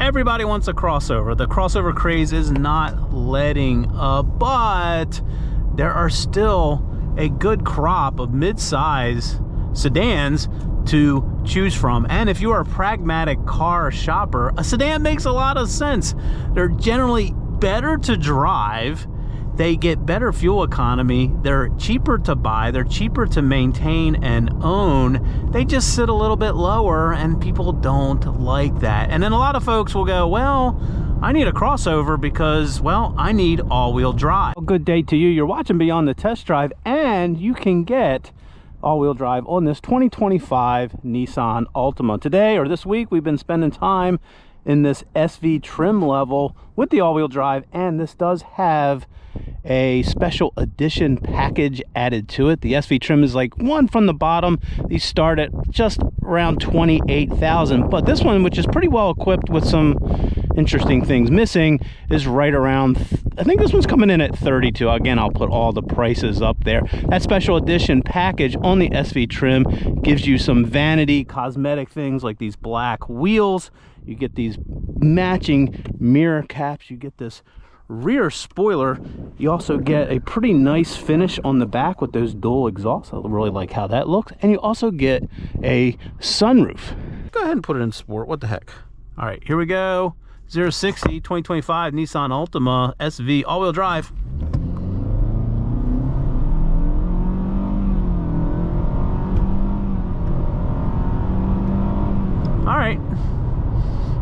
Everybody wants a crossover. The crossover craze is not letting up, but there are still a good crop of mid-size sedans to choose from. And if you are a pragmatic car shopper, a sedan makes a lot of sense. They're generally better to drive, they get better fuel economy, they're cheaper to buy, they're cheaper to maintain and own, they just sit a little bit lower, and people don't like that. And then a lot of folks will go, well, I need a crossover because, well, I need all-wheel drive. Well, good day to you. You're watching Beyond the Test Drive, and you can get all-wheel drive on this 2025 Nissan Altima. Today, or this week, we've been spending time in this SV trim level with the all-wheel drive, and this does have a special edition package added to it. The SV trim is like one from the bottom. These start at just around 28,000, but this one, which is pretty well equipped with some interesting things missing, is right around, I think this one's coming in at 32. Again, I'll put all the prices up there. That special edition package on the SV trim gives you some vanity cosmetic things like these black wheels. You get these matching mirror caps. You get this rear spoiler. You also get a pretty nice finish on the back with those dual exhausts. I really like how that looks. And you also get a sunroof. Go ahead and put it in sport. What the heck? All right, here we go. 0-60 2025 Nissan Altima SV all-wheel drive. All right,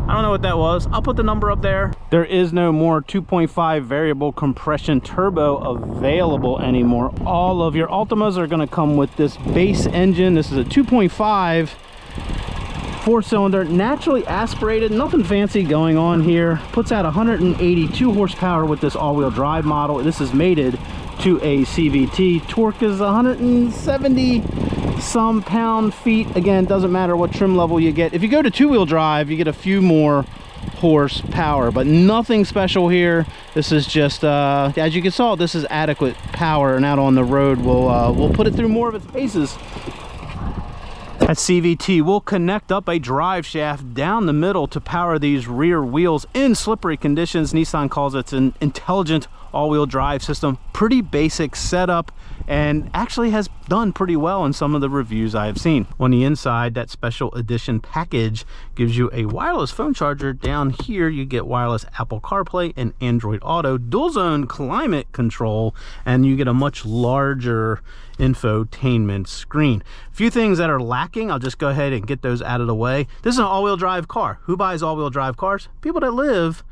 I don't know what that was. I'll put the number up there. There is no more 2.5 variable compression turbo available anymore. All of your Altimas are going to come with this base engine. This is a 2.5 four-cylinder, naturally aspirated, nothing fancy going on here. Puts out 182 horsepower with this all-wheel drive model. This is mated to a CVT. Torque is 170 some pound-feet. Again, doesn't matter what trim level you get. If you go to two-wheel drive, you get a few more horsepower, but nothing special here. This is just as you can saw, this is adequate power, and out on the road we'll put it through more of its paces. That CVT will connect up a drive shaft down the middle to power these rear wheels in slippery conditions. Nissan calls it an intelligent all-wheel drive system. Pretty basic setup, and actually has done pretty well in some of the reviews I have seen. On the inside, that special edition package gives you a wireless phone charger. Down here you get wireless Apple CarPlay and Android Auto, dual zone climate control, and you get a much larger infotainment screen. A few things that are lacking, I'll just go ahead and get those out of the way. This is an all-wheel drive car. Who buys all-wheel drive cars? People that live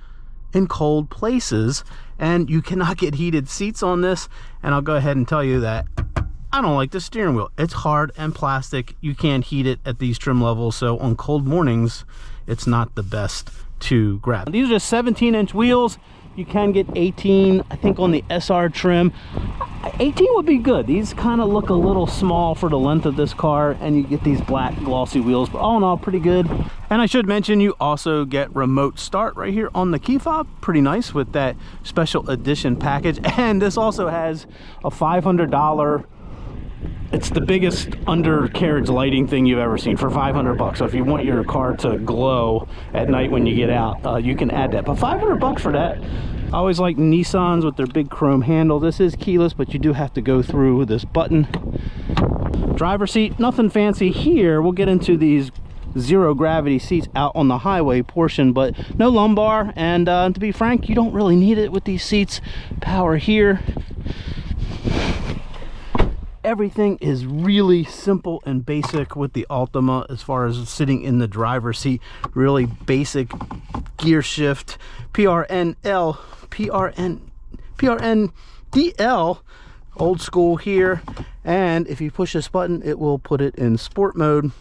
in cold places, and you cannot get heated seats on this. And I'll go ahead and tell you that I don't like the steering wheel. It's hard and plastic. You can't heat it at these trim levels, so on cold mornings it's not the best to grab. These are just 17-inch wheels. You can get 18, I think, on the SR trim. 18 would be good. These kind of look a little small for the length of this car, and you get these black glossy wheels, but all in all, pretty good. And I should mention, you also get remote start right here on the key fob. Pretty nice with that special edition package. And this also has a $500, it's the biggest undercarriage lighting thing you've ever seen, for 500 bucks. So if you want your car to glow at night when you get out, you can add that. But 500 bucks for that. I always like Nissans with their big chrome handle. This is keyless, but you do have to go through this button. Driver seat, nothing fancy here. We'll get into these zero gravity seats out on the highway portion, but no lumbar. And to be frank, you don't really need it with these seats. Power here. Everything is really simple and basic with the Altima as far as sitting in the driver's seat. Really basic gear shift, PRNL, PRNDL, old school here. And if you push this button, it will put it in sport mode.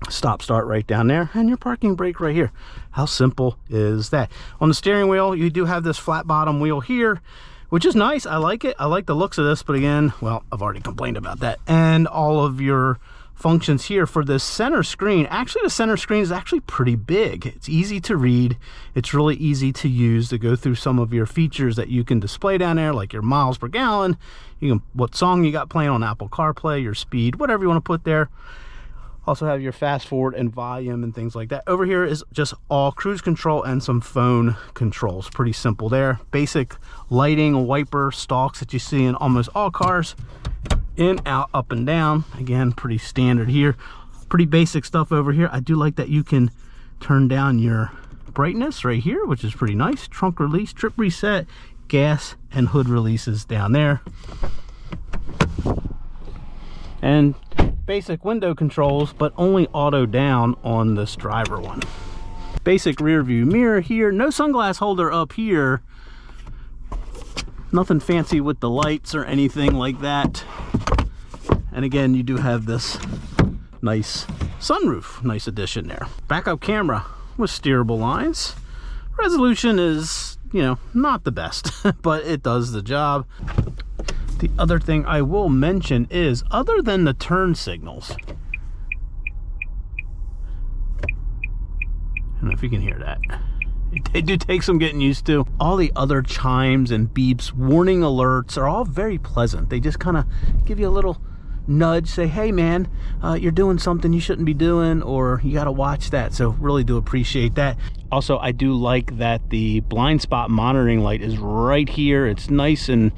Stop start right down there, and your parking brake right here. How simple is that? On the steering wheel, you do have this flat bottom wheel here, which is nice. I like it. I like the looks of this, but again, well, I've already complained about that. And all of your functions here for this center screen. Actually, the center screen is actually pretty big. It's easy to read. It's really easy to use to go through some of your features that you can display down there, like your miles per gallon, you can, what song you got playing on Apple CarPlay, your speed, whatever you want to put there. Also have your fast forward and volume and things like that. Over here is just all cruise control and some phone controls. Pretty simple there. Basic lighting, wiper, stalks that you see in almost all cars. In, out, up, and down. Again, pretty standard here. Pretty basic stuff over here. I do like that you can turn down your brightness right here, which is pretty nice. Trunk release, trip reset, gas and hood releases down there. And basic window controls, but only auto down on this driver one. Basic rear view mirror here. No sunglass holder up here. Nothing fancy with the lights or anything like that. And again, you do have this nice sunroof. Nice addition there. Backup camera with steerable lines. Resolution is, you know, not the best, but it does the job. The other thing I will mention is, other than the turn signals, I don't know if you can hear that. They do take some getting used to. All the other chimes and beeps, warning alerts are all very pleasant. They just kind of give you a little nudge, say, hey man, you're doing something you shouldn't be doing, or you got to watch that. So really do appreciate that. Also, I do like that the blind spot monitoring light is right here. It's nice and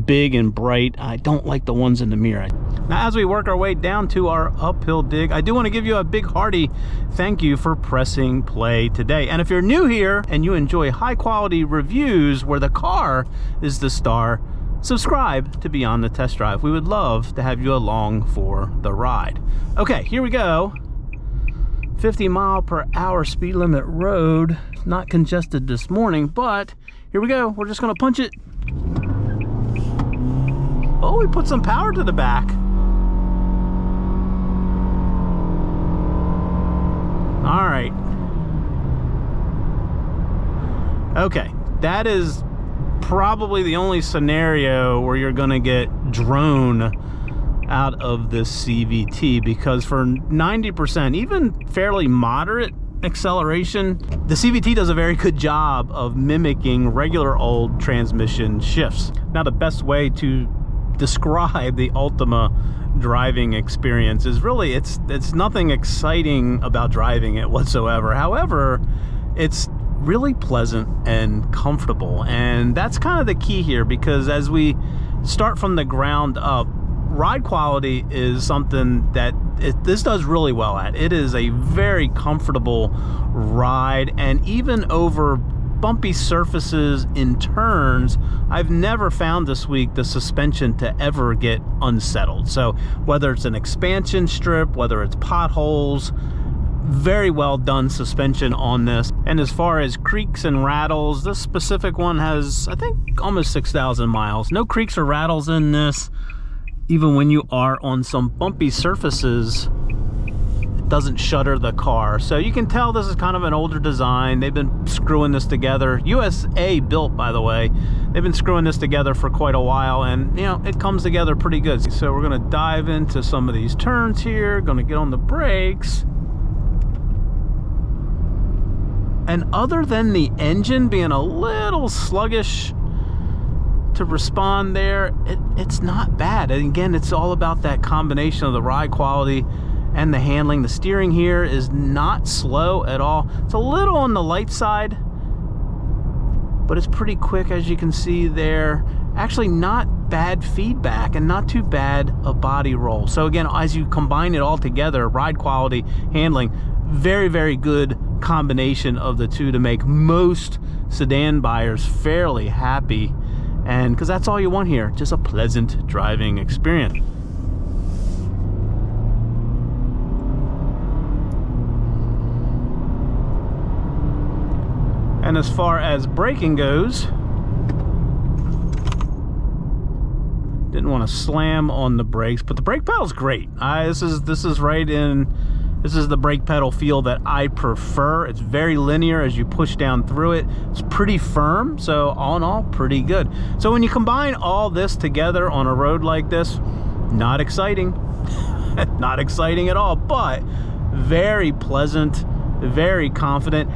big and bright. I don't like the ones in the mirror. Now, as we work our way down to our uphill dig, I do want to give you a big hearty thank you for pressing play today. And if you're new here and you enjoy high quality reviews where the car is the star, subscribe to be on the test drive. We would love to have you along for the ride. Okay, here we go. 50-mile-per-hour speed limit road. Not congested this morning, but here we go. We're just gonna punch it. Oh, we put some power to the back. All right. Okay, that is probably the only scenario where you're gonna get drone out of this CVT, because for 90%, even fairly moderate acceleration, the CVT does a very good job of mimicking regular old transmission shifts. Now, the best way to describe the Altima driving experience is really, it's nothing exciting about driving it whatsoever. However, it's really pleasant and comfortable, and that's kind of the key here, because as we start from the ground up, ride quality is something that this does really well at. It is a very comfortable ride, and even over bumpy surfaces in turns, I've never found this week the suspension to ever get unsettled. So whether it's an expansion strip, whether it's potholes, very well done suspension on this. And as far as creaks and rattles, this specific one has, I think, almost 6,000 miles. No creaks or rattles in this. Even when you are on some bumpy surfaces, it doesn't shudder the car. So you can tell this is kind of an older design. They've been screwing this together. USA built, by the way. They've been screwing this together for quite a while, and you know, it comes together pretty good. So we're gonna dive into some of these turns here. Gonna get on the brakes. And other than the engine being a little sluggish to respond there, it's not bad. And again, it's all about that combination of the ride quality and the handling. The steering here is not slow at all. It's a little on the light side, but it's pretty quick, as you can see there. Actually not bad feedback and not too bad a body roll. So again, as you combine it all together, ride quality, handling, very, very good combination of the two to make most sedan buyers fairly happy. And because that's all you want here, just a pleasant driving experience. And as far as braking goes, didn't want to slam on the brakes, but the brake pedal's great. This is right in. This is the brake pedal feel that I prefer. It's very linear as you push down through it. It's pretty firm, so all in all, pretty good. So when you combine all this together on a road like this, not exciting. Not exciting at all, but very pleasant, very confident.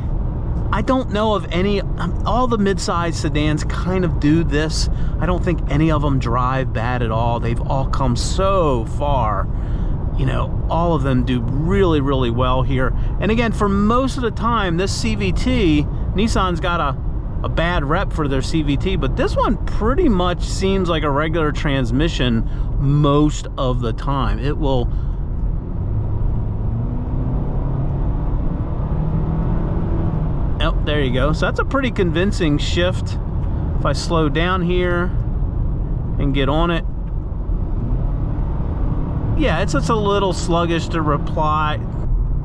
I don't know of any, all the mid-size sedans kind of do this. I don't think any of them drive bad at all. They've all come so far. you know, all of them do really, really well here. And again, for most of the time, this CVT, Nissan's got a bad rep for their CVT, but this one pretty much seems like a regular transmission most of the time. It will... Oh, there you go. So that's a pretty convincing shift. If I slow down here and get on it, yeah, it's just a little sluggish to reply.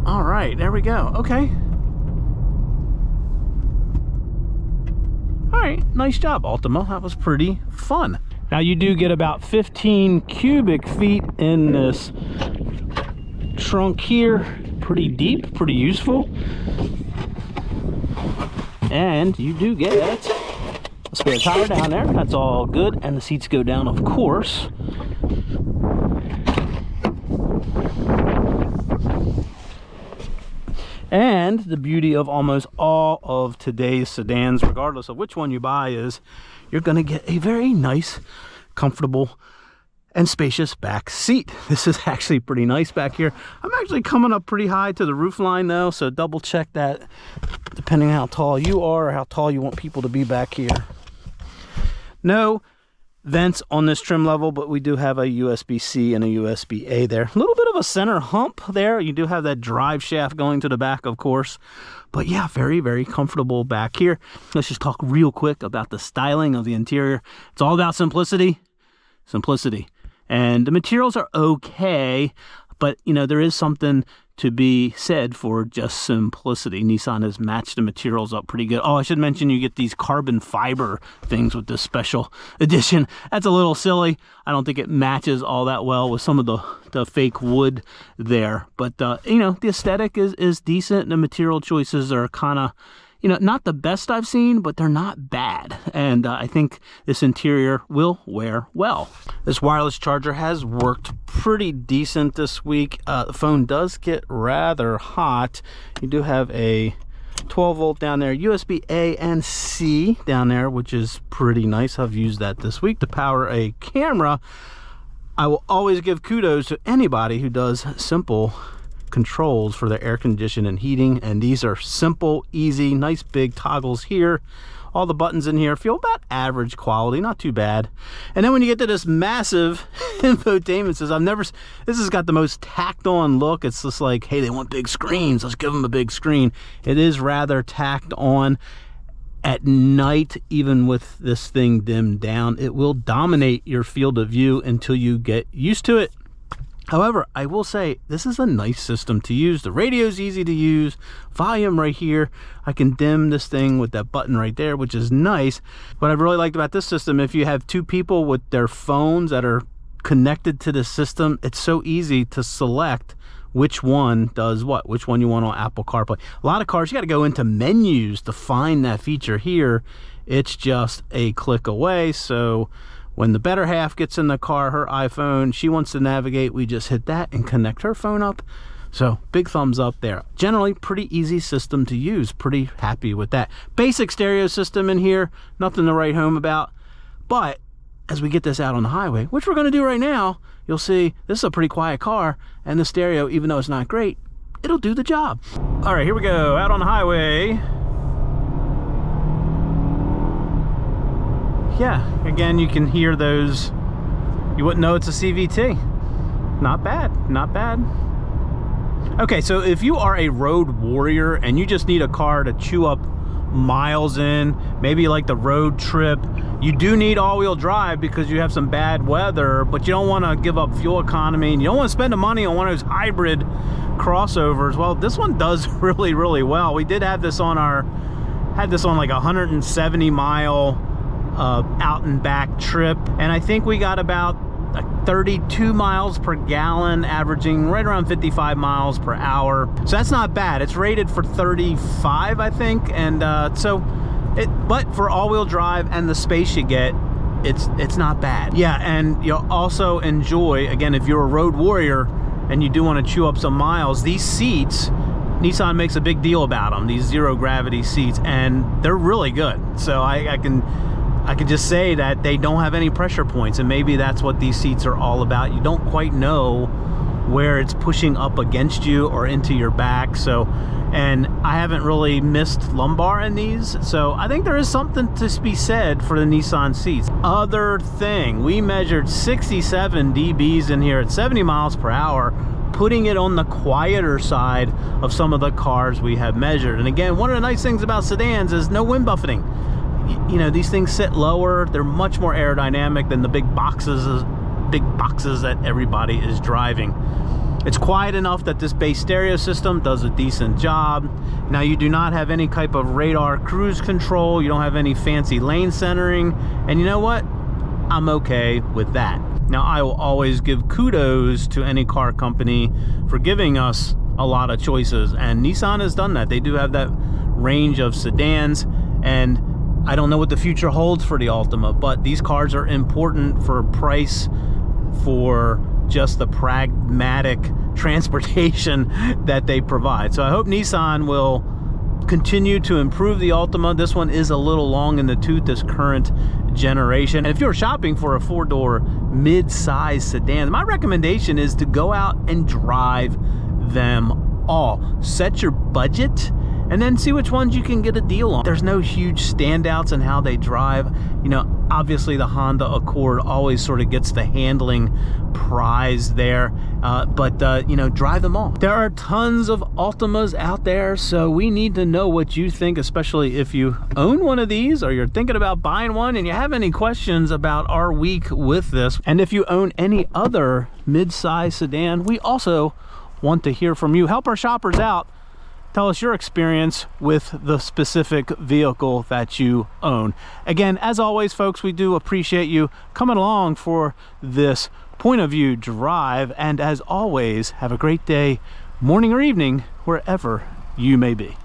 All right, there we go. Okay. All right, nice job, Altima. That was pretty fun. Now you do get about 15 cubic feet in this trunk here. Pretty deep, pretty useful. And you do get a spare tire down there. That's all good. And the seats go down, of course. And the beauty of almost all of today's sedans, regardless of which one you buy, is you're going to get a very nice, comfortable, and spacious back seat. This is actually pretty nice back here. I'm actually coming up pretty high to the roof line though, so double check that depending on how tall you are or how tall you want people to be back here. No vents on this trim level, but we do have a USB-C and a USB-A there. A little bit of a center hump there. You do have that drive shaft going to the back, of course. But yeah, very, very comfortable back here. Let's just talk real quick about the styling of the interior. It's all about simplicity. Simplicity. And the materials are okay, but you know, there is something to be said for just simplicity. Nissan has matched the materials up pretty good. Oh, I should mention you get these carbon fiber things with this special edition. That's a little silly. I don't think it matches all that well with some of the fake wood there. But you know, the aesthetic is decent. The material choices are kind of, you know, not the best I've seen, but they're not bad. And I think this interior will wear well. This wireless charger has worked pretty decent this week. The phone does get rather hot. You do have a 12 volt down there, USB A and C down there, which is pretty nice. I've used that this week to power a camera. I will always give kudos to anybody who does simple controls for their air conditioning and heating, and these are simple, easy, nice big toggles here. All the buttons in here feel about average quality, not too bad. And then when you get to this massive infotainment system, this has got the most tacked on look. It's just like, hey, they want big screens, let's give them a big screen. It is rather tacked on. At night, even with this thing dimmed down, it will dominate your field of view until you get used to it. However, I will say this is a nice system to use. The radio is easy to use. Volume right here. I can dim this thing with that button right there, which is nice. What I've really liked about this system, if you have two people with their phones that are connected to the system, it's so easy to select which one does what, which one you want on Apple CarPlay. A lot of cars, you got to go into menus to find that feature. Here, it's just a click away. So when the better half gets in the car, her iPhone, she wants to navigate, we just hit that and connect her phone up. So big thumbs up there. Generally pretty easy system to use. Pretty happy with that. Basic stereo system in here, nothing to write home about. But as we get this out on the highway, which we're going to do right now, you'll see this is a pretty quiet car, and the stereo, even though it's not great, it'll do the job. All right, here we go, out on the highway. Yeah, again, you can hear those. You wouldn't know it's a CVT. Not bad, not bad. Okay, so if you are a road warrior and you just need a car to chew up miles in, maybe like the road trip, you do need all-wheel drive because you have some bad weather, but you don't want to give up fuel economy and you don't want to spend the money on one of those hybrid crossovers. Well, this one does really, really well. We did have this on like a 170 mile out and back trip, and I think we got about 32 miles per gallon, averaging right around 55 miles per hour. So that's not bad. It's rated for 35, I think, and but for all-wheel drive and the space you get, it's not bad. Yeah, and you'll also enjoy, again, if you're a road warrior and you do want to chew up some miles, these seats, Nissan makes a big deal about them, these zero gravity seats, and they're really good. So I can just say that they don't have any pressure points, and maybe that's what these seats are all about. You don't quite know where it's pushing up against you or into your back. So, and I haven't really missed lumbar in these, so I think there is something to be said for the Nissan seats. Other thing, we measured 67 dBs in here at 70 miles per hour, putting it on the quieter side of some of the cars we have measured. And again, one of the nice things about sedans is no wind buffeting. You know, these things sit lower, they're much more aerodynamic than the big boxes that everybody is driving. It's quiet enough that this base stereo system does a decent job. Now, you do not have any type of radar cruise control, you don't have any fancy lane centering, and you know what? I'm okay with that. Now, I will always give kudos to any car company for giving us a lot of choices, and Nissan has done that. They do have that range of sedans, and I don't know what the future holds for the Altima, but these cars are important for price, for just the pragmatic transportation that they provide. So I hope Nissan will continue to improve the Altima. This one is a little long in the tooth, this current generation. And if you're shopping for a four-door mid-size sedan, my recommendation is to go out and drive them all. Set your budget and then see which ones you can get a deal on. There's no huge standouts in how they drive. You know, obviously the Honda Accord always sort of gets the handling prize there, but you know, drive them all. There are tons of Altimas out there, so we need to know what you think, especially if you own one of these or you're thinking about buying one and you have any questions about our week with this. And if you own any other mid-size sedan, we also want to hear from you. Help our shoppers out. Tell us your experience with the specific vehicle that you own. Again, as always, folks, we do appreciate you coming along for this point of view drive. And as always, have a great day, morning or evening, wherever you may be.